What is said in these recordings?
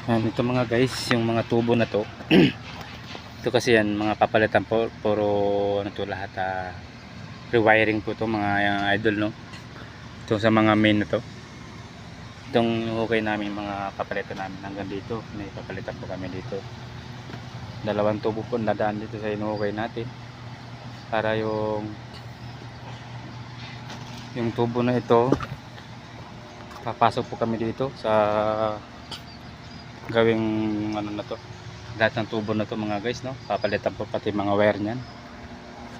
Ito mga guys, yung mga tubo na to. Ito kasi yan, mga papalitan po. Puro ano to lahat, rewiring po to mga idol, no. Ito sa mga main na to. Itong hukay namin, mga papalitan namin hanggang dito. May papalitan po kami dito. Dalawang tubo po nadaan dito sa inuhukay natin. Para yung tubo na ito, papasok po kami dito sa gawing ano na to, lahat ng tubo na to mga guys, no. Papalitan po pati mga wire niyan.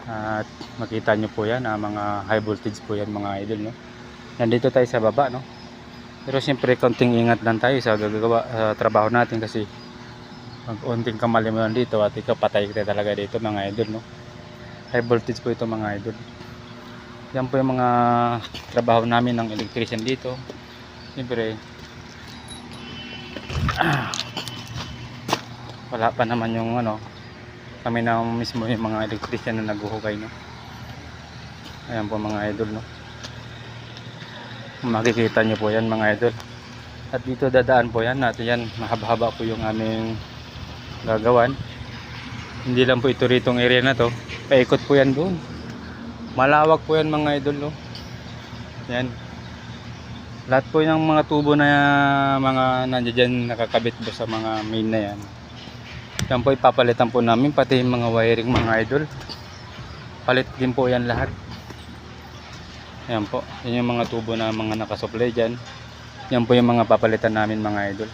At makita nyo po yan, mga high voltage po yan mga idol, no. Nandito tayo sa baba, no. Pero siyempre konting ingat lang tayo sa gagawa sa trabaho natin, kasi pag unting kamali mo dito at ikaw patay ka talaga dito mga idol, no. High voltage po ito mga idol. Yan po yung mga trabaho namin ng electrician dito. Siyempre wala pa naman yung ano, kami na mismo yung mga electrician na naghuhukay, no. Ayan po mga idol, no. Makikita nyo po yan mga idol. At dito dadaan po yan natin, yan mahaba-haba po yung aming gagawan. Hindi lang po ito ritong area na to, paikot po yan doon. Malawak po yan mga idol, no. Yan. Lahat po yung mga tubo na mga nandiyan dyan nakakabit po sa mga main na yan. Yan po ipapalitan po namin, pati yung mga wiring mga idol. Palit din po yan lahat. Yan po. Yan yung mga tubo na mga nakasupply dyan. Yan po yung mga papalitan namin mga idol.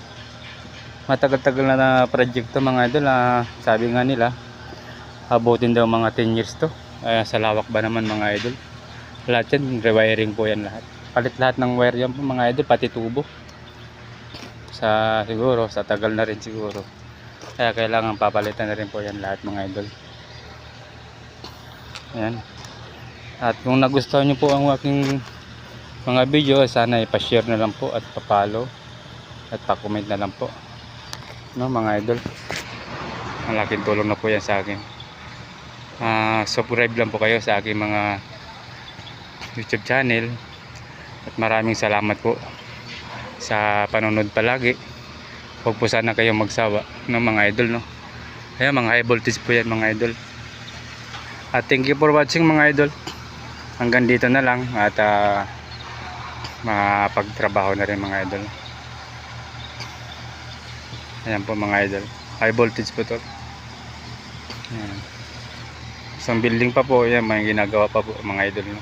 Matagal-tagal na project to mga idol. Sabi nga nila, abutin daw mga 10 years to. Sa lawak ba naman mga idol. Lahat yan, rewiring po yan lahat. Palit lahat ng wire yan po mga idol, pati tubo. Siguro, sa tagal na rin siguro. Kaya kailangan papalitan na rin po yan lahat mga idol. Ayan. At kung nagustuhan nyo po ang aking mga video, sana ipa-share na lang po at pa-follow at pa-comment na lang po, no mga idol. Malaking tulong na po yan sa akin. Subscribe lang po kayo sa aking mga YouTube channel. At maraming salamat po sa panonood palagi. Huwag po sana kayong magsawa ng mga idol, no. Ayan, mga high voltage po yan mga idol. At thank you for watching mga idol. Hanggang dito na lang at mapagtrabaho na rin mga idol. Ayan po mga idol, high voltage po to. Ayan. Isang building pa po yan, may ginagawa pa po mga idol, no.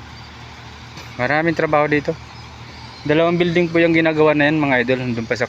Maraming trabaho dito. 2 building po yung ginagawa na yan mga idol, doon pa sa